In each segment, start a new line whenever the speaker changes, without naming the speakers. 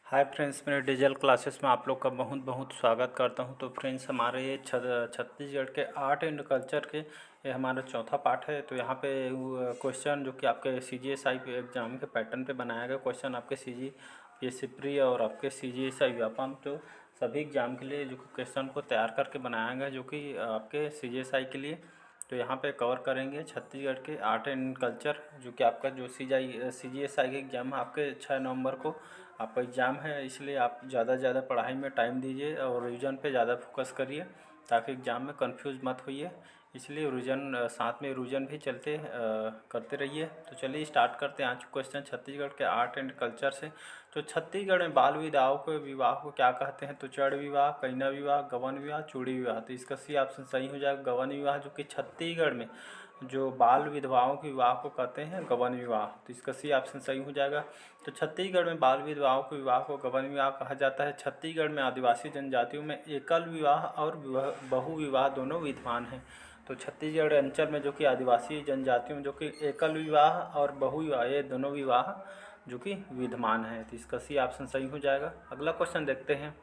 Hi friends, मेरे digital classes में आप लोग का बहुत बहुत स्वागत करता हूं। तो फ्रेंड्स, हमारे ये छत्तीसगढ़ के आर्ट एंड कल्चर के ये हमारा चौथा पार्ट है। तो यहाँ पे क्वेश्चन जो कि आपके CGSI एग्ज़ाम के पैटर्न पे बनाया गया क्वेश्चन, आपके CGPSC प्री और आपके CGSI व्यापम, तो सभी एग्ज़ाम के लिए जो क्वेश्चन को तैयार करके बनाया गया जो कि आपके CGSI के लिए। तो यहाँ पे कवर करेंगे छत्तीसगढ़ के आर्ट एंड कल्चर, जो कि आपका जो CGSI के एग्ज़ाम है आपके 6 नवंबर को आपका एग्ज़ाम है। इसलिए आप ज़्यादा से ज़्यादा पढ़ाई में टाइम दीजिए और रिवीजन पे ज़्यादा फोकस करिए ताकि एग्ज़ाम में कंफ्यूज मत होइए। इसलिए रिवीजन साथ में रिवीजन भी करते रहिए। तो चलिए स्टार्ट करते हैं आज क्वेश्चन छत्तीसगढ़ के आर्ट एंड कल्चर से। तो छत्तीसगढ़ में बाल विवाह को क्या कहते हैं? तो चड़ विवाह, कन्या विवाह, गवन विवाह, चूड़ी विवाह। तो इसका सी ऑप्शन सही हो जाएगा गवन विवाह, जो कि छत्तीसगढ़ में जो बाल विधवाओं के विवाह को कहते हैं गवन विवाह। तो इसका सी ऑप्शन सही हो जाएगा। तो छत्तीसगढ़ में बाल विधवाओं के विवाह को गवन विवाह कहा जाता है। छत्तीसगढ़ में आदिवासी जनजातियों में एकल विवाह और बहु विवाह दोनों विद्यमान हैं। तो छत्तीसगढ़ अंचल में जो कि आदिवासी जनजातियों में जो कि एकल विवाह और बहु विवाह, ये दोनों विवाह जो कि विद्यमान है। तो इसका सी ऑप्शन सही हो जाएगा। अगला क्वेश्चन देखते हैं।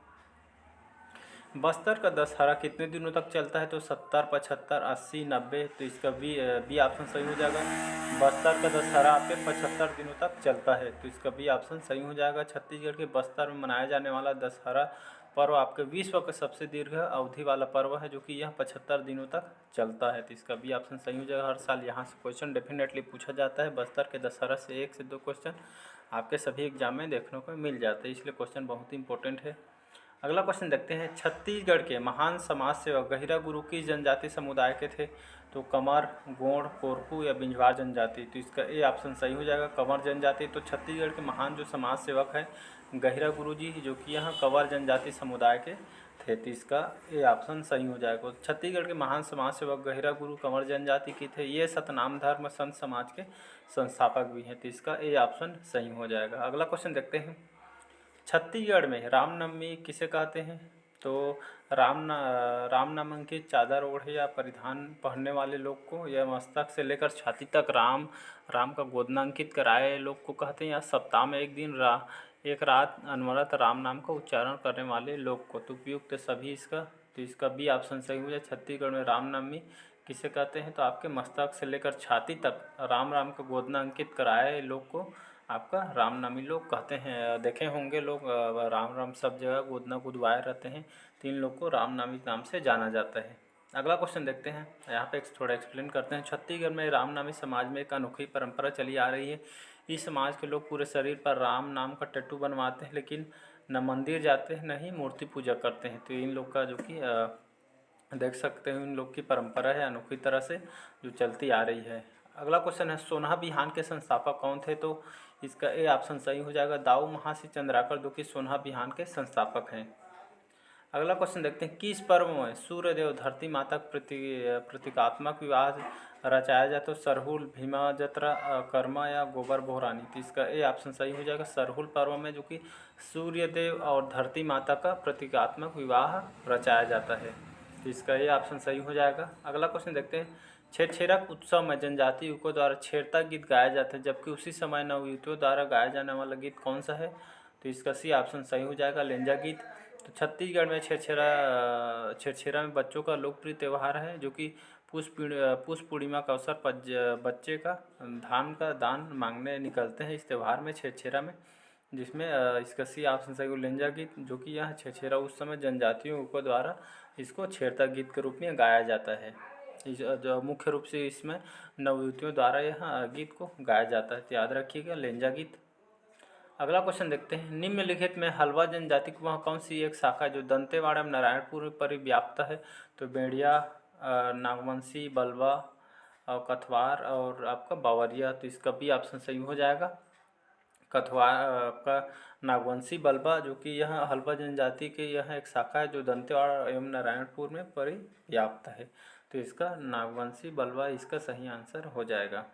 बस्तर का दशहरा कितने दिनों तक चलता है? तो 70, 75, 80, 90। तो इसका बी ऑप्शन सही हो जाएगा। बस्तर का दशहरा आपके 75 दिनों तक चलता है। तो इसका बी ऑप्शन सही हो जाएगा। छत्तीसगढ़ के बस्तर में मनाया जाने वाला दशहरा पर्व आपके विश्व का सबसे दीर्घ अवधि वाला पर्व है, जो कि यह 75 दिनों तक चलता है। तो इसका बी ऑप्शन सही हो जाएगा। हर साल यहाँ से क्वेश्चन डेफिनेटली पूछा जाता है। बस्तर के दशहरा से 1 से 2 क्वेश्चन आपके सभी एग्जाम में देखने को मिल जाते हैं, इसलिए क्वेश्चन बहुत ही इंपॉर्टेंट है। अगला क्वेश्चन देखते हैं। छत्तीसगढ़ के महान समाज सेवक गहिरा गुरु किस जनजाति समुदाय के थे? तो कमर, गोंड, कोरकू या बिंजवार जनजाति। तो इसका ए ऑप्शन सही हो जाएगा, कमर जनजाति। तो छत्तीसगढ़ के महान जो समाज सेवक है गहिरा गुरु जी, जो कि यहाँ कंवर जनजाति समुदाय के थे। तो इसका ए ऑप्शन सही हो जाएगा। छत्तीसगढ़ के महान समाज सेवक गहिरा गुरु कंवर जनजाति के थे। ये सतनाम धर्म संत समाज के संस्थापक भी हैं। तो इसका ए ऑप्शन सही हो जाएगा। अगला क्वेश्चन देखते हैं। छत्तीसगढ़ में रामनवमी किसे कहते हैं? तो रामनाम की चादर ओढ़े या परिधान पहनने वाले लोग को, या मस्तक से लेकर छाती तक राम का गोदना अंकित कराए लोग को कहते हैं, या सप्ताह में एक रात अनवरत राम नाम का उच्चारण करने वाले लोग को। तो उपयुक्त सभी इसका। तो इसका बी ऑप्शन सही हो जाए। छत्तीसगढ़ में रामनवमी किसे कहते हैं? तो आपके मस्तक से लेकर छाती तक राम का गोदना अंकित कराए लोग को आपका रामनवमी लोग कहते हैं। देखे होंगे लोग राम सब जगह गोदना गुदवाए रहते हैं, तो इन लोग को रामनवमी नाम से जाना जाता है। अगला क्वेश्चन देखते हैं। यहाँ पे थोड़ा एक्सप्लेन करते हैं। छत्तीसगढ़ में रामनवमी समाज में एक अनोखी परंपरा चली आ रही है। इस समाज के लोग पूरे शरीर पर राम नाम का टैटू बनवाते हैं, लेकिन न मंदिर जाते हैं न ही मूर्ति पूजा करते हैं। तो इन लोग का जो कि देख सकते हैं इन लोग की परंपरा है अनोखी तरह से जो चलती आ रही है। अगला क्वेश्चन है। सोनहा बिहान के संस्थापक कौन थे? तो इसका ए ऑप्शन सही हो जाएगा, दाऊ महासी चंद्राकर, जो कि सोनहा बिहान के संस्थापक हैं। अगला क्वेश्चन देखते हैं। किस पर्व में सूर्यदेव धरती माता प्रतीकात्मक विवाह रचाया जाए? तो सरहुल, भीमा जत्रा, कर्मा या गोबर बोहरानी। तो इसका ए ऑप्शन सही हो जाएगा। सरहुल पर्व में जो कि सूर्यदेव और धरती माता का प्रतीकात्मक विवाह रचाया जाता है। तो इसका ये ऑप्शन सही हो जाएगा। अगला क्वेश्चन देखते हैं। छेरछेरा उत्सव में जनजाति युवकों द्वारा छेरता गीत गाया जाता है, जबकि उसी समय नवयुवतियों द्वारा गाया जाने वाला गीत कौन सा है? तो इसका सी ऑप्शन सही हो जाएगा, लेंजा गीत। तो छत्तीसगढ़ में छेरछेरा में बच्चों का लोकप्रिय त्यौहार है, जो कि पुष्प पूर्णिमा के अवसर पर बच्चे का धान का दान मांगने निकलते हैं इस त्यौहार में, छेरछेरा में, जिसमें इसका सी ऑप्शन सही हो, लेंजा गीत, जो कि यह छेरछेरा उस समय जनजातियों को द्वारा इसको छेरता गीत के रूप में गाया जाता है। इस जो मुख्य रूप से इसमें नवयुवतियों द्वारा यह गीत को गाया जाता है। तो याद रखिएगा, लेंजा गीत। अगला क्वेश्चन देखते हैं। निम्नलिखित में हल्बा जनजाति की वह कौन सी एक शाखा है जो दंतेवाड़ा में नारायणपुर पर व्याप्त है? तो बेड़िया, नागवंशी, बलवा और कथवार और आपका बावरिया। तो इसका भी ऑप्शन सही हो जाएगा। कथवार आपका नागवंशी बलवा, जो कि यह हल्बा जनजाति की यह एक शाखा है जो दंतेवाड़ा एवं नारायणपुर में परिव्याप्त है। तो इसका नागवंशी बलवा इसका सही आंसर हो जाएगा।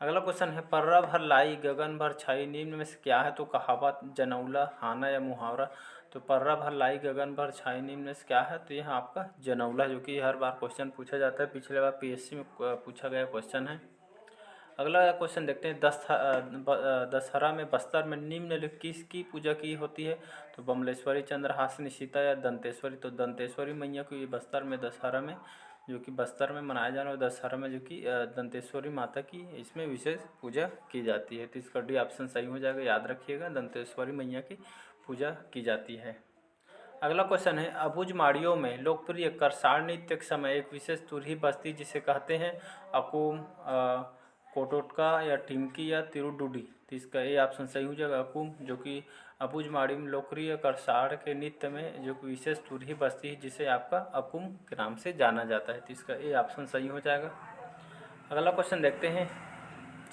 अगला क्वेश्चन है। पर्रा भर लाई गगन भर छाई निम्न में से क्या है? तो कहावत, जनौला, हाना या मुहावरा। तो पर्रा भर लाई गगन भर छाई निम्न में से क्या है? तो यह आपका जनौला, जो कि हर बार क्वेश्चन पूछा जाता है, पिछले बार PSC में पूछा गया क्वेश्चन है। अगला क्वेश्चन देखते हैं, दशहरा में बस्तर में निम्नलिखित किसकी पूजा की होती है? तो बमलेश्वरी, चंद्रहासिनी, सीता या दंतेश्वरी। तो दंतेश्वरी मैया को ये बस्तर में दशहरा में जो कि बस्तर में मनाया जाने वाला दशहरा में जो कि दंतेश्वरी माता की इसमें विशेष पूजा की जाती है। तो इसका डी ऑप्शन सही हो जाएगा, याद रखिएगा, दंतेश्वरी मैया की पूजा की जाती है। अगला क्वेश्चन है, अबुझ माड़ियों में लोकप्रिय करसाड़ नृत्य के समय एक विशेष तुरही बजती जिसे कहते हैं अकुम, कोटोटका या टिमकी या तिरुडुडी। तो इसका ए ऑप्शन सही हो जाएगा, अकुम, जो कि अबुझ माड़ी में लोकप्रिय करसाड़ के नृत्य में जो कि विशेष तुरही बजती है जिसे आपका अकुम के नाम से जाना जाता है। तो इसका ए ऑप्शन सही हो जाएगा। अगला क्वेश्चन देखते हैं,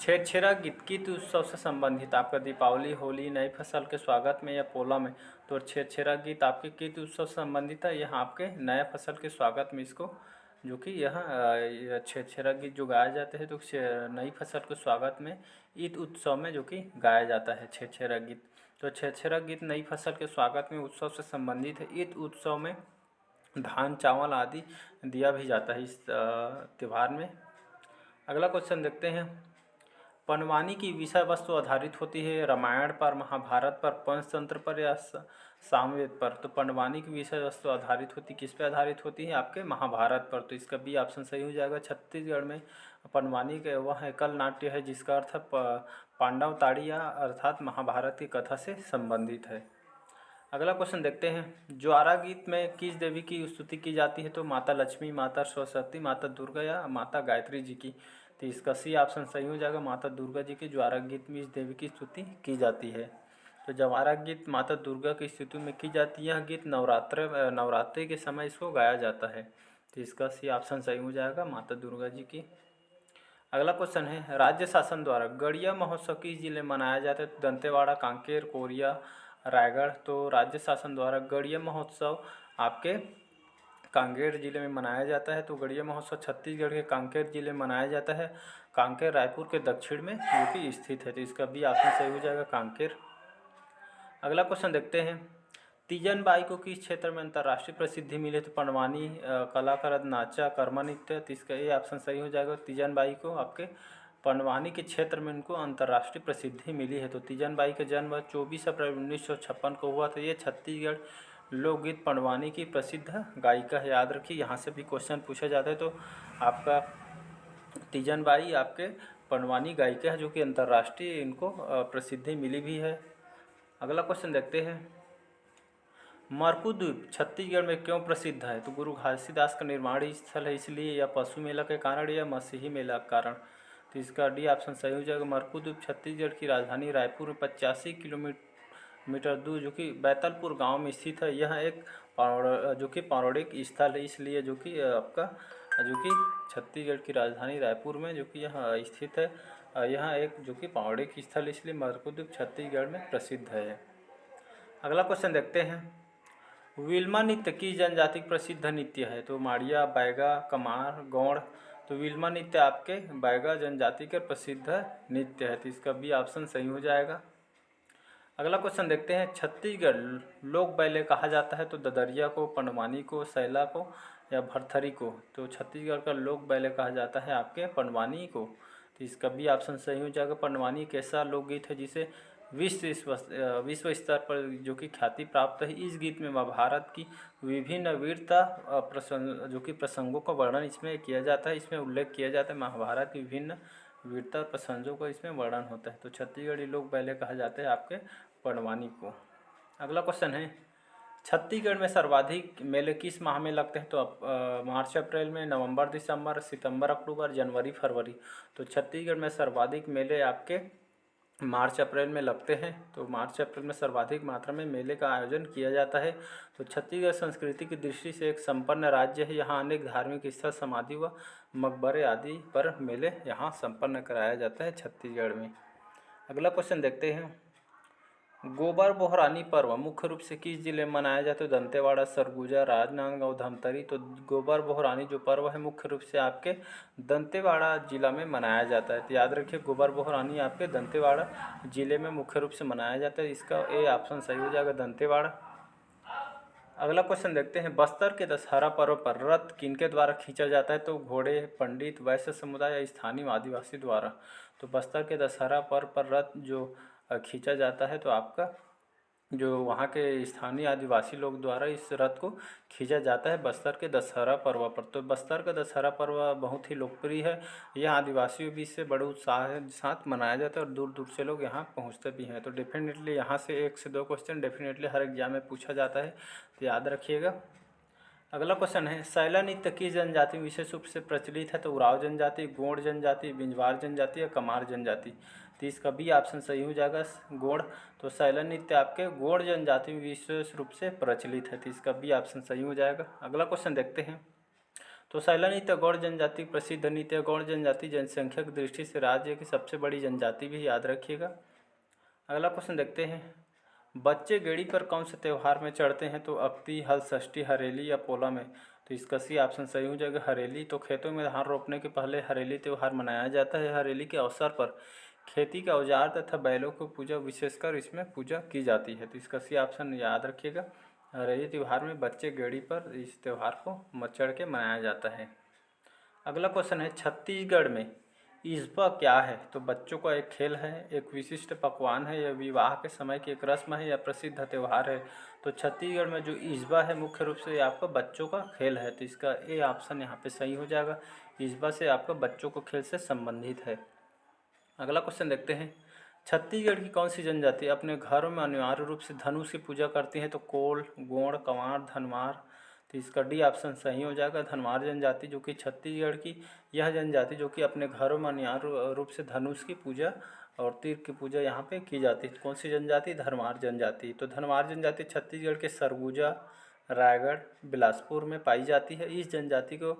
छेरछेरा गीत किस उत्सव से संबंधित? आपका दीपावली, होली, नई फसल के स्वागत में या पोला में? तो छेरछेरा गीत आपके किस उत्सव से संबंधित है? यहाँ आपके नया फसल के स्वागत में इसको जो कि यहाँ छेरछेरा गीत जो गाया जाते हैं तो नई फसल के स्वागत में ईद उत्सव में जो कि गाया जाता है छेरछेरा गीत। तो छेरछेरा गीत नई फसल के स्वागत में उत्सव से संबंधित है। ईद उत्सव में धान चावल आदि दिया भी जाता है इस त्यौहार में। अगला क्वेश्चन देखते हैं, पंडवानी की विषय वस्तु आधारित होती है रामायण पर, महाभारत पर, पंचतंत्र पर या सामवेद पर? तो पंडवानी की विषय वस्तु आधारित होती किस पे आधारित होती है? आपके महाभारत पर। तो इसका बी ऑप्शन सही हो जाएगा। छत्तीसगढ़ में पंडवानी के वह एकल नाट्य है जिसका अर्थ पांडव ताड़िया अर्थात महाभारत की कथा से संबंधित है। अगला क्वेश्चन देखते हैं, ज्वारा गीत में किस देवी की स्तुति की जाती है? तो माता लक्ष्मी, माता सरस्वती, माता दुर्गा या माता गायत्री जी की? तो इसका सी ऑप्शन सही हो जाएगा, माता दुर्गा जी की ज्वारा गीत में इस देवी की स्तुति की जाती है। तो ज्वारा गीत माता दुर्गा की स्तुति में की जाती है। यह गीत नवरात्रि के समय इसको गाया जाता है। तो इसका सी ऑप्शन सही हो जाएगा, माता दुर्गा जी की। अगला क्वेश्चन है, राज्य शासन द्वारा गड़िया महोत्सव किस जिले में मनाया जाता है? तो दंतेवाड़ा, कांकेर, कोरिया, रायगढ़। तो राज्य शासन द्वारा गड़िया महोत्सव आपके कांकेर जिले में मनाया जाता है। तो गड़िया महोत्सव छत्तीसगढ़ के कांकेर जिले में मनाया जाता है। कांकेर रायपुर के दक्षिण में जो कि स्थित है। तो इसका भी ऑप्शन सही हो जाएगा, कांकेर। अगला क्वेश्चन देखते हैं, तीजन बाई को किस क्षेत्र में अंतर्राष्ट्रीय प्रसिद्धि मिली? तो पंडवानी, कलाकारद, नाचा, कर्मा नृत्य। तो इसका ये ऑप्शन सही हो जाएगा, तीजन बाई को आपके पंडवानी के क्षेत्र में उनको अंतर्राष्ट्रीय प्रसिद्धि मिली है। तो तीजन बाई का जन्म 24 अप्रैल 1956 को हुआ था। ये छत्तीसगढ़ लोकगीत पंडवानी की प्रसिद्ध गायिका है, याद रखिए, यहाँ से भी क्वेश्चन पूछा जाता है। तो आपका तीजन बाई आपके पंडवानी गायिका है जो कि अंतर्राष्ट्रीय इनको प्रसिद्धि मिली भी है। अगला क्वेश्चन देखते हैं, मरकू द्वीप छत्तीसगढ़ में क्यों प्रसिद्ध है? तो गुरु घासीदास का निर्माण स्थल है इसलिए, या पशु मेला के कारण, या मसीही मेला के कारण? तो इसका डी ऑप्शन सही हो जाएगा, मरकू द्वीप छत्तीसगढ़ की राजधानी रायपुर में 85 किलोमीटर दूर जो कि बैतलपुर गांव में स्थित है। यह एक जो कि पौराणिक स्थल है इसलिए जो कि आपका जो कि छत्तीसगढ़ की राजधानी रायपुर में जो कि यह स्थित है। यह एक जो कि पौराणिक स्थल इसलिए मरकू द्वीप छत्तीसगढ़ में प्रसिद्ध है। अगला क्वेश्चन देखते हैं, विल्मा नृत्य किस जनजाति का प्रसिद्ध नृत्य है? तो माड़िया, बैगा, कमार, गौड़। तो विल्मा नृत्य आपके बैगा जनजाति का प्रसिद्ध नृत्य है। तो इसका भी ऑप्शन सही हो जाएगा। अगला क्वेश्चन देखते हैं, छत्तीसगढ़ लोक बैले कहा जाता है? तो ददरिया को, पंडवानी को, सैला को या भरथरी को? तो छत्तीसगढ़ का लोक बैले कहा जाता है आपके पंडवानी को। तो इसका भी ऑप्शन सही हो जाएगा। पंडवानी एक ऐसा लोकगीत है जिसे विश्व स्तर पर जो कि ख्याति प्राप्त है। इस गीत में महाभारत की विभिन्न वीरता जो कि प्रसंगों का वर्णन इसमें किया जाता है। इसमें उल्लेख किया जाता है महाभारत की विभिन्न वीरता प्रसंगों का इसमें वर्णन होता है। तो छत्तीसगढ़ी लोक बैले कहा जाता है आपके पंडवानी को। अगला क्वेश्चन है, छत्तीसगढ़ में सर्वाधिक मेले किस माह में लगते हैं? तो मार्च अप्रैल में, नवंबर दिसंबर, सितंबर अक्टूबर, जनवरी फरवरी। तो छत्तीसगढ़ में सर्वाधिक मेले आपके मार्च अप्रैल में लगते हैं। तो मार्च अप्रैल में सर्वाधिक मात्रा में मेले का आयोजन किया जाता है। तो छत्तीसगढ़ संस्कृति की दृष्टि से एक संपन्न राज्य है। यहाँ अनेक धार्मिक स्थल, समाधि व मकबरे आदि पर मेले यहाँ संपन्न कराया जाता है छत्तीसगढ़ में। अगला क्वेश्चन देखते हैं, गोबर बोहरानी पर्व मुख्य रूप से किस जिले में मनाया जाता है? दंतेवाड़ा, सरगुजा, राजनांदगांव, धमतरी। तो गोबर बोहरानी जो पर्व है मुख्य रूप से आपके दंतेवाड़ा जिला में मनाया जाता है। तो याद रखिए, गोबर बोहरानी आपके दंतेवाड़ा जिले में मुख्य रूप से मनाया जाता है। इसका ए ऑप्शन सही हो जाएगा, दंतेवाड़ा। अगला क्वेश्चन देखते हैं, बस्तर के दशहरा पर्व पर रथ किनके द्वारा खींचा जाता है? तो घोड़े, पंडित, वैश्य समुदाय या स्थानीय आदिवासी द्वारा? तो बस्तर के दशहरा पर्व पर रथ जो खींचा जाता है, तो आपका जो वहाँ के स्थानीय आदिवासी लोग द्वारा इस रथ को खींचा जाता है बस्तर के दशहरा पर्व पर। तो बस्तर का दशहरा पर्व बहुत ही लोकप्रिय है। यह आदिवासियों बीच से बड़े उत्साह के साथ मनाया जाता है और दूर दूर से लोग यहाँ पहुँचते भी हैं। तो डेफिनेटली यहाँ से 1 से 2 क्वेश्चन डेफिनेटली हर एग्जाम में पूछा जाता है, तो याद रखिएगा। अगला क्वेश्चन है, सैला नृत्य किस जनजाति में विशेष रूप से प्रचलित है? तो उरांव जनजाति, गोंड जनजाति, बिंजवार जनजाति या कमार जनजाति। तो इसका भी ऑप्शन सही हो जाएगा, गोंड। तो सैला नृत्य आपके गोंड जनजाति में विशेष रूप से प्रचलित है, तो इसका भी ऑप्शन सही हो जाएगा। अगला क्वेश्चन देखते हैं। तो सैला नृत्य गौड़ जनजाति प्रसिद्ध नृत्य। गौड़ जनजाति जनसंख्या की दृष्टि से राज्य की सबसे बड़ी जनजाति भी, याद रखिएगा। अगला क्वेश्चन देखते हैं, बच्चे गेड़ी पर कौन से त्यौहार में चढ़ते हैं? तो अक्ति, हल षष्ठी, हरेली या पोला में। तो इसका सी ऑप्शन सही हो जाएगा, हरेली। तो खेतों में धान रोपने के पहले हरेली त्यौहार मनाया जाता है। हरेली के अवसर पर खेती का औजार तथा बैलों को पूजा, विशेषकर इसमें पूजा की जाती है। तो इसका सी ऑप्शन याद रखिएगा, हरेली त्यौहार में बच्चे गेड़ी पर इस त्यौहार को चढ़ के मनाया जाता है। अगला क्वेश्चन है, छत्तीसगढ़ में ईसबा क्या है? तो बच्चों का एक खेल है, एक विशिष्ट पकवान है, या विवाह के समय की एक रस्म है, या प्रसिद्ध त्यौहार है। तो छत्तीसगढ़ में जो ईसबा है मुख्य रूप से आपका बच्चों का खेल है, तो इसका ए ऑप्शन यहाँ पे सही हो जाएगा। ईसबा से आपका बच्चों को खेल से संबंधित है। अगला क्वेश्चन देखते हैं, छत्तीसगढ़ की कौन सी जनजाति अपने घरों में अनिवार्य रूप से धनुष की पूजा करती है? तो कोल, गोंड, कंवार, धनवार। तो इसका डी ऑप्शन सही हो जाएगा, धनवार जनजाति, जो कि छत्तीसगढ़ की यह जनजाति जो कि अपने घरों में अनिवार्य रूप से धनुष की पूजा और तीर की पूजा यहाँ पे की जाती है। कौन सी जनजाति? धनवार जनजाति। तो धनवार जनजाति छत्तीसगढ़ के सरगुजा, रायगढ़, बिलासपुर में पाई जाती है। इस जनजाति को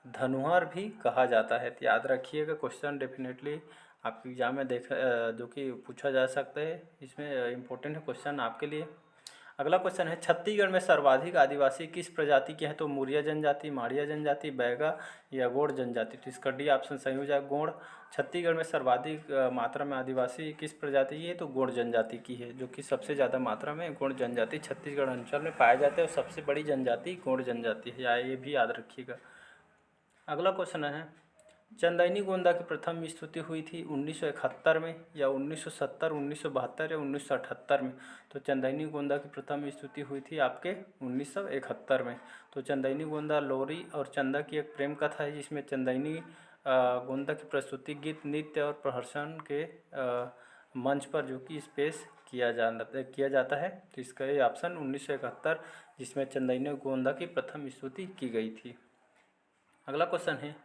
धनुहर भी कहा जाता है, तो याद रखिएगा। क्वेश्चन डेफिनेटली आपके एग्जाम में जो कि पूछा जा सकता है, इसमें इम्पोर्टेंट है क्वेश्चन आपके लिए। अगला क्वेश्चन है, छत्तीसगढ़ में सर्वाधिक आदिवासी किस प्रजाति के हैं? तो मुरिया जनजाति, माड़िया जनजाति, बैगा या गोंड जनजाति। तो इसका डी ऑप्शन सही हो जाएगा, गोंड। छत्तीसगढ़ में सर्वाधिक मात्रा में आदिवासी किस प्रजाति की है? तो गोंड जनजाति की है, जो कि सबसे ज़्यादा मात्रा में गोंड जनजाति छत्तीसगढ़ अंचल में पाया जाता है और सबसे बड़ी जनजाति गोंड जनजाति है, या ये भी याद रखिएगा। अगला क्वेश्चन है, चंदैनी गोंदा की प्रथम स्तुति हुई थी 1971 में, या 1970, 1972 या 1978 में। तो चंदैनी गोंदा की प्रथम स्तुति हुई थी आपके 1971 में। तो चंदैनी गोंदा लोरी और चंदा की एक प्रेम कथा है, जिसमें चंदैनी गोंदा की प्रस्तुति गीत, नृत्य और प्रहसन के मंच पर जो कि पेश किया जाता है। तो इसका ये ऑप्शन 1971, जिसमें चंदैनी गोंदा की प्रथम स्तुति की गई थी। अगला क्वेश्चन है,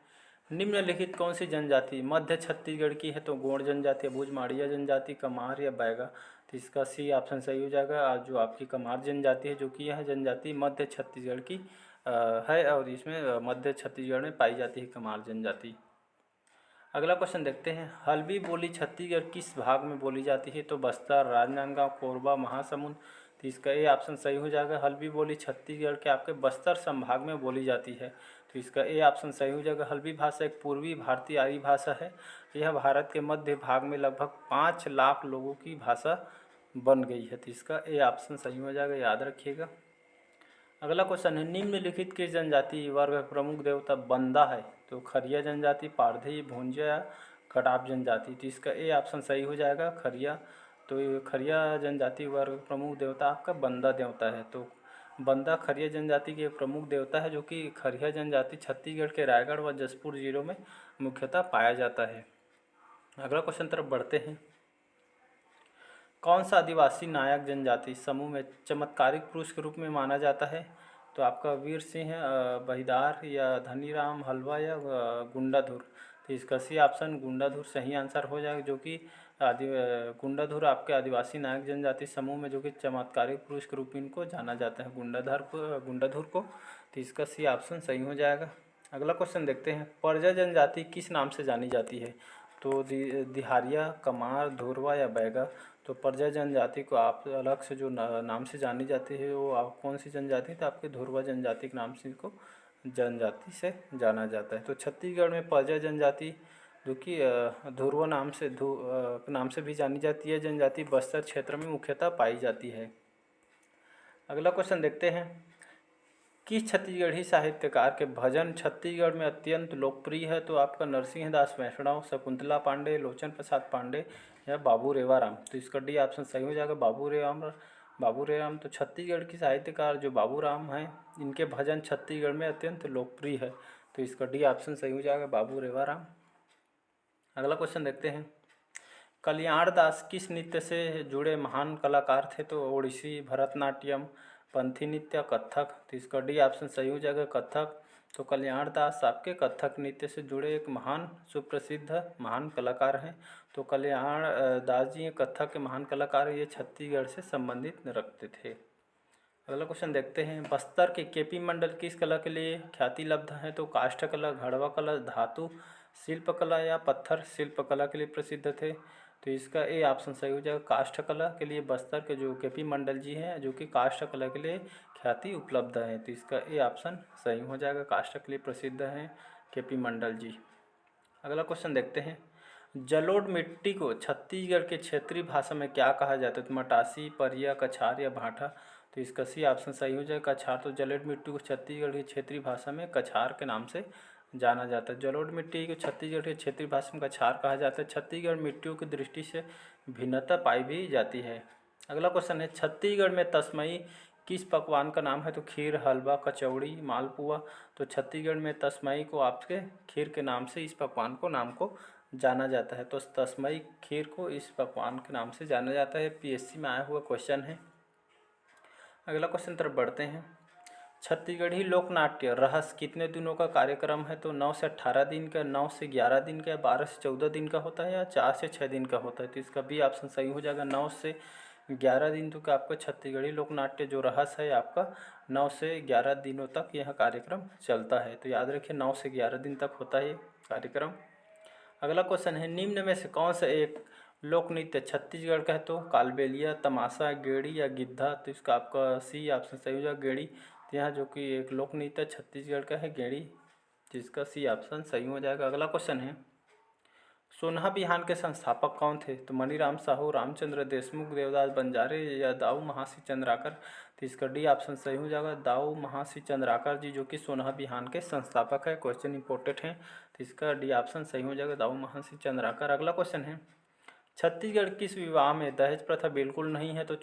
निम्नलिखित कौन सी जनजाति मध्य छत्तीसगढ़ की है? तो गोंड जनजाति, भुज माड़िया जनजाति, कमार या बैगा। तो इसका सी ऑप्शन सही हो जाएगा, जो आपकी कमार जनजाति है, जो कि यह जनजाति मध्य छत्तीसगढ़ की है और इसमें मध्य छत्तीसगढ़ में पाई जाती है कमार जनजाति। अगला क्वेश्चन देखते हैं, हल्बी बोली छत्तीसगढ़ किस भाग में बोली जाती है? तो बस्तर, राजनांदगांव, कोरबा, महासमुंद। तो इसका ए ऑप्शन सही हो जाएगा, हल्बी बोली छत्तीसगढ़ के आपके बस्तर संभाग में बोली जाती है। तो इसका ए ऑप्शन सही हो जाएगा। हल्बी भाषा एक पूर्वी भारतीय आर्य भाषा है। यह भारत के मध्य भाग में लगभग 5 लाख लोगों की भाषा बन गई है। तो इसका ए ऑप्शन सही हो जाएगा, याद रखिएगा। अगला क्वेश्चन है, निम्नलिखित किस जनजाति वर्ग प्रमुख देवता बंदा है? तो खरिया जनजाति, पारधी, भूंजा या कटाप जनजाति। तो इसका ए ऑप्शन सही हो जाएगा, खरिया। तो खरिया जनजाति वर्ग प्रमुख देवता आपका बंदा देवता है। तो बंदा खरिया जनजाति के प्रमुख देवता है, जो कि खरिया जनजाति छत्तीसगढ़ के रायगढ़ व जशपुर जिलों में मुख्यतः पाया जाता है। अगला क्वेश्चन तरफ बढ़ते हैं, कौन सा आदिवासी नायक जनजाति समूह में चमत्कारिक पुरुष के रूप में माना जाता है? तो आपका वीर सिंह, बहिदार या धनीराम हलवा या गुंडाधुर। तो इसका सी ऑप्शन गुंडाधुर सही आंसर हो जाएगा, जो कि गुंडाधुर आपके आदिवासी नायक जनजाति समूह में जो कि चमत्कारिक पुरुष के रूप में इनको जाना जाता है, गुंडाधुर को। तो इसका सी ऑप्शन सही हो जाएगा। अगला क्वेश्चन देखते हैं, परजा जनजाति किस नाम से जानी जाती है? तो दिहारिया, कमार, धुरवा या बैगा। तो परजा जनजाति को आप अलग से जो नाम से जानी जाती है, वो आप कौन सी जनजाति? तो आपके धुरवा जनजाति के नाम से इनको जनजाति से जाना जाता है। तो छत्तीसगढ़ में परजा जनजाति जो कि धुरवा नाम से भी जानी जाती है जनजाति बस्तर क्षेत्र में मुख्यतः पाई जाती है। अगला क्वेश्चन देखते हैं, किस छत्तीसगढ़ी साहित्यकार के भजन छत्तीसगढ़ में अत्यंत लोकप्रिय है? तो आपका नरसिंह दास वैष्णव, शकुंतला पांडे, लोचन प्रसाद पांडे या बाबू रेवाराम। तो इसका डी ऑप्शन सही हो जाएगा, बाबू रेवाराम। बाबू रेवाराम तो छत्तीसगढ़ की साहित्यकार जो बाबू राम हैं, इनके भजन छत्तीसगढ़ में अत्यंत लोकप्रिय है। तो इसका डी ऑप्शन सही हो जाएगा, बाबू रेवाराम। अगला क्वेश्चन देखते हैं, कल्याण दास किस नृत्य से जुड़े महान कलाकार थे? तो ओडिसी, भरतनाट्यम, पंथी नृत्य, कथक। तो इसका डी ऑप्शन सही हो जाएगा, कथक। तो कल्याण दास आपके कथक नृत्य से जुड़े एक महान सुप्रसिद्ध महान कलाकार हैं। तो कल्याण दास जी कथक के महान कलाकार, ये छत्तीसगढ़ से संबंधित रखते थे। अगला क्वेश्चन देखते हैं, बस्तर के केपी मंडल किस कला के लिए ख्याति लब्ध है? तो काष्ठकला, घड़वा कला, धातु शिल्पकला या पत्थर शिल्पकला के लिए प्रसिद्ध थे। तो इसका ए ऑप्शन सही हो जाएगा, काष्ठकला के लिए बस्तर के जो केपी मंडल जी हैं, जो कि काष्ठकला के लिए ख्याति उपलब्ध है। तो इसका ए ऑप्शन सही हो जाएगा, काष्ठ के लिए प्रसिद्ध हैं केपी मंडल जी। अगला क्वेश्चन देखते हैं, जलोढ़ मिट्टी को छत्तीसगढ़ के क्षेत्रीय भाषा में क्या कहा जाता है? तो मटासी, परिया, कछार या भाटा। तो इसका सी ऑप्शन सही हो जाएगा, कछार। तो जलोढ़ मिट्टी को छत्तीसगढ़ की क्षेत्रीय भाषा में कछार के नाम से जाना जाता है। जलोढ़ मिट्टी को छत्तीसगढ़ की क्षेत्रीय भाषा में कछार कहा जाता है। छत्तीसगढ़ मिट्टियों की दृष्टि से भिन्नता पाई भी जाती है। अगला क्वेश्चन है, छत्तीसगढ़ में तस्मई किस पकवान का नाम है? तो खीर, हलवा, कचौड़ी, मालपुआ। तो छत्तीसगढ़ में तस्मई को आपके खीर के नाम से इस पकवान को नाम को जाना जाता है। तो तस्मई खीर को इस पकवान के नाम से जाना जाता है। पीएससी में आया हुआ क्वेश्चन है। अगला क्वेश्चन तरफ बढ़ते हैं, छत्तीसगढ़ी लोक नाट्य रहस्य कितने दिनों का कार्यक्रम है? तो 9 से 18 दिन का, 9 से 11 दिन का, 12 से 14 दिन का होता है या 4 से 6 दिन का होता है। तो इसका भी ऑप्शन सही हो जाएगा, 9 से 11 दिन तक आपका छत्तीसगढ़ी लोक नाट्य जो रहस्य है आपका 9 से 11 दिनों तक यह कार्यक्रम चलता है। तो याद रखिए 9 से 11 दिन तक होता है ये कार्यक्रम। अगला क्वेश्चन है, निम्न में से कौन सा एक लोक नृत्य छत्तीसगढ़ का है? तो कालबेलिया, तमाशा, गेड़ी या गिद्धा। तो इसका आपका सी ऑप्शन सही हो जाएगा, गेड़ी। तो यहाँ जो कि एक लोक नृत्य छत्तीसगढ़ का है गेड़ी, जिसका सी ऑप्शन सही हो जाएगा। अगला क्वेश्चन है, सोनहा बिहान के संस्थापक कौन थे? तो मनीराम साहू, रामचंद्र देशमुख, देवदास बंजारे या दाऊ महासी चंद्राकर। तो इसका डी ऑप्शन सही हो जाएगा, दाऊ महासी चंद्राकर जी, जो कि सोनहा बिहान के संस्थापक है। क्वेश्चन इंपॉर्टेंट है, तो इसका डी ऑप्शन सही हो जाएगा, दाऊ महासी चंद्राकर। अगला क्वेश्चन है, छत्तीसगढ़ किस विवाह में दहेज प्रथा बिल्कुल नहीं है? तो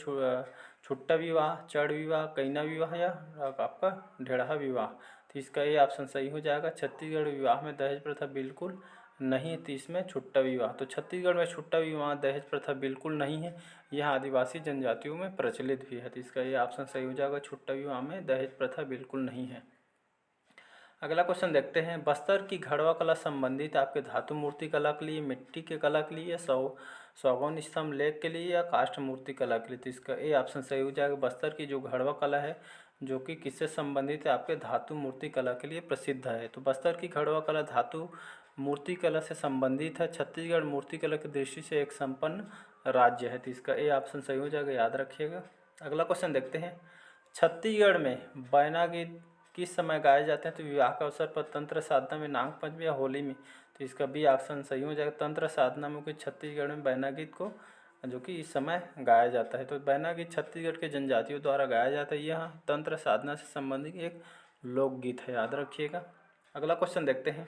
छुट्टा विवाह, चढ़ विवाह, कैना विवाह या आपका ढेढ़ा विवाह। तो इसका ये ऑप्शन सही हो जाएगा, छत्तीसगढ़ विवाह में दहेज प्रथा बिल्कुल नहीं है। तो इसमें छुट्टा विवाह, तो छत्तीसगढ़ में छुट्टा विवाह दहेज प्रथा बिल्कुल नहीं है। यह आदिवासी जनजातियों में प्रचलित भी है। तो इसका ये ऑप्शन सही हो जाएगा, छुट्टा विवाह में दहेज प्रथा बिल्कुल नहीं है। अगला क्वेश्चन देखते हैं, बस्तर की घड़वा कला संबंधित आपके धातु मूर्ति कला के लिए, मिट्टी के कला के लिए, सौगौन स्तंभ लेख के लिए या काष्ठ मूर्ति कला के लिए। तो इसका ए ऑप्शन सही हो जाएगा, बस्तर की जो घड़वा कला है जो कि किससे संबंधित है? आपके धातु मूर्ति कला के लिए प्रसिद्ध है। तो बस्तर की घड़वा कला धातु मूर्ति कला से संबंधित है। छत्तीसगढ़ मूर्ति कला की दृष्टि से एक संपन्न राज्य है। तो इसका ए ऑप्शन सही हो जाएगा, याद रखिएगा। अगला क्वेश्चन देखते हैं, छत्तीसगढ़ में बैना गीत किस समय गाए जाते हैं? तो विवाह के अवसर पर, तंत्र साधना में, नाग पंचमी या होली में। तो इसका बी ऑप्शन सही हो जाएगा, तंत्र साधना में, क्योंकि छत्तीसगढ़ में बैना गीत को जो कि इस समय गाया जाता है। तो बैना गीत छत्तीसगढ़ के जनजातियों द्वारा गाया जाता है। यह तंत्र साधना से संबंधित एक लोकगीत है, याद रखिएगा। अगला क्वेश्चन देखते हैं,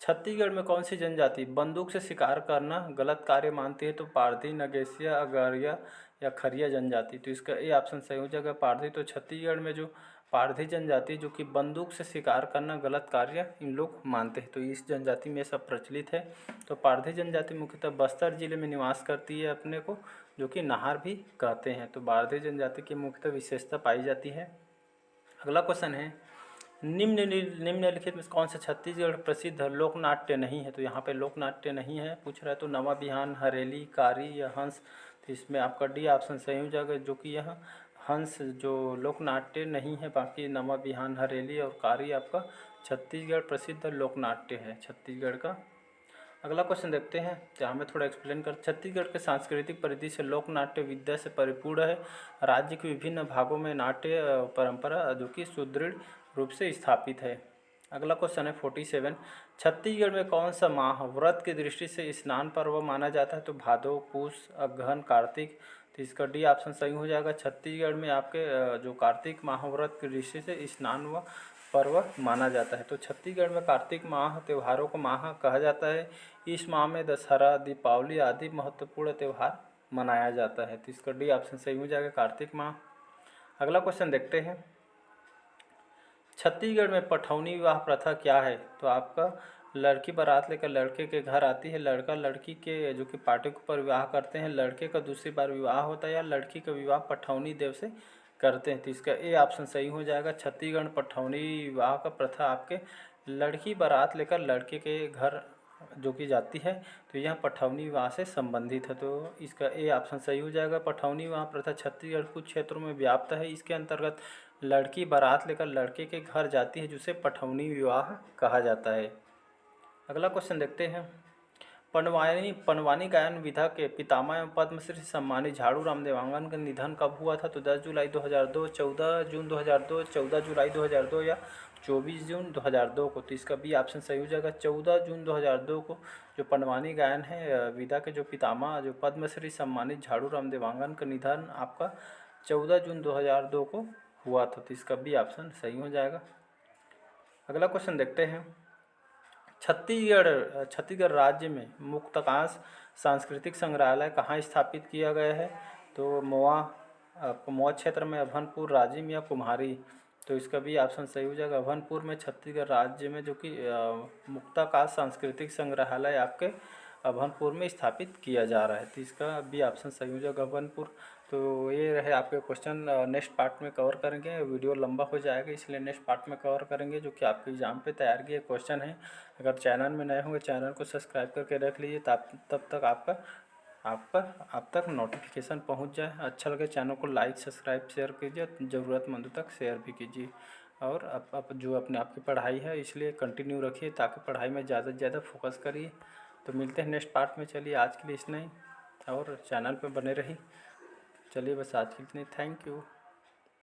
छत्तीसगढ़ में कौन सी जनजाति बंदूक से शिकार करना गलत कार्य मानती है? तो पारधी, नगेसिया, अगरिया या खरिया जनजाति। तो इसका ए ऑप्शन सही हो जाएगा, पारधी। तो छत्तीसगढ़ में जो पारधी जनजाति जो कि बंदूक से शिकार करना गलत कार्य इन लोग मानते हैं, तो इस जनजाति में सब प्रचलित है। तो पारधी जनजाति मुख्यतः बस्तर जिले में निवास करती है, अपने को जो कि नाहर भी कहते हैं। तो पारधी जनजाति की मुख्यतः विशेषता पाई जाती है। अगला क्वेश्चन है, निम्नलिखित में कौन सा छत्तीसगढ़ प्रसिद्ध लोक नाट्य नहीं है? तो यहाँ पे लोक नाट्य नहीं है पूछ रहा है। तो नवा बिहान, हरेली, कारी या हंस। तो इसमें आपका डी ऑप्शन सही हो जाएगा, जो कि यह हंस जो लोक नाट्य नहीं है। बाकी नवा बिहान, हरेली और कारी आपका छत्तीसगढ़ प्रसिद्ध लोक नाट्य है छत्तीसगढ़ का। अगला क्वेश्चन देखते हैं, जहाँ मैं थोड़ा एक्सप्लेन कर, छत्तीसगढ़ के सांस्कृतिक परिधि से लोक नाट्य विद्या से परिपूर्ण है। राज्य के विभिन्न भागों में नाट्य परंपरा जो कि सुदृढ़ रूप से स्थापित है। अगला क्वेश्चन है 47, छत्तीसगढ़ में कौन सा माह व्रत की दृष्टि से स्नान पर्व माना जाता है? तो भादो, पूस, अगहन, कार्तिक। तो तो इसका डी ऑप्शन सही हो जाएगा। छत्तीसगढ़ में आपके जो कार्तिक महाव्रत के ऋषि से स्नान व पर्व माना जाता है। तो छत्तीसगढ़ में कार्तिक माह त्योहारों को माह कहा जाता है। इस माह में दशहरा, दीपावली आदि महत्वपूर्ण त्यौहार मनाया जाता है। तो इसका डी ऑप्शन सही हो जाएगा, कार्तिक माह। अगला क्वेश्चन देखते हैं, छत्तीसगढ़ में पठौनी विवाह प्रथा क्या है? तो आपका लड़की बारात लेकर लड़के के घर आती है, लड़का लड़की के जो कि पार्टी के ऊपर विवाह करते हैं, लड़के का दूसरी बार विवाह होता है या लड़की का विवाह पठौनी देव से करते हैं। तो इसका ए ऑप्शन सही हो जाएगा। छत्तीसगढ़ पठौनी विवाह का प्रथा आपके लड़की बारात लेकर लड़के के घर जो कि जाती है, तो यह पठौनी विवाह से संबंधित है। तो इसका ए ऑप्शन सही हो जाएगा। पठौनी विवाह प्रथा छत्तीसगढ़ कुछ क्षेत्रों में व्याप्त है। इसके अंतर्गत लड़की बारात लेकर लड़के के घर जाती है, जिसे पठौनी विवाह कहा जाता है। अगला क्वेश्चन देखते हैं, पंडवानी गायन विधा के पितामह एवं पद्मश्री सम्मानित झाड़ू राम देवांगन का निधन कब हुआ था? तो 10 जुलाई 2002, 14 जून 2002, 14 जुलाई 2002 या 24 जून 2002 को। तो इसका बी ऑप्शन सही हो जाएगा। 14 जून 2002 को जो पंडवानी गायन है विधा के जो पितामह जो पद्मश्री सम्मानित झाड़ू राम देवांगन का निधन आपका 14 जून 2002 को हुआ था। तो इसका बी ऑप्शन सही हो जाएगा। अगला क्वेश्चन देखते हैं, छत्तीसगढ़ राज्य में मुक्ताकाश सांस्कृतिक संग्रहालय कहाँ स्थापित किया गया है? तो मौआ क्षेत्र में, अभनपुर, राजिम या कुम्हारी। तो इसका भी ऑप्शन सही हो जाएगा। अभनपुर में छत्तीसगढ़ राज्य में जो कि मुक्ताकाश सांस्कृतिक संग्रहालय आपके अभनपुर में स्थापित किया जा रहा है। तो इसका भी ऑप्शन सही हो जाएगा, अभनपुर। तो ये रहे आपके क्वेश्चन, नेक्स्ट पार्ट में कवर करेंगे। वीडियो लंबा हो जाएगा, इसलिए नेक्स्ट पार्ट में कवर करेंगे, जो कि आपके एग्जाम पे तैयार किए क्वेश्चन हैं। अगर चैनल में नए होंगे चैनल को सब्सक्राइब करके रख लीजिए, तब तक आप तक नोटिफिकेशन पहुंच जाए। अच्छा लगे चैनल को लाइक, सब्सक्राइब, शेयर कीजिए, ज़रूरतमंदों तक शेयर भी कीजिए। और अब जो अपने आपकी पढ़ाई है इसलिए कंटिन्यू रखिए, ताकि पढ़ाई में ज़्यादा से ज़्यादा फोकस करिए। तो मिलते हैं नेक्स्ट पार्ट में। चलिए आज के लिए इतना ही, और चैनल पर बने रहिए। चलिए बस आज के लिए इतना ही। Thank you.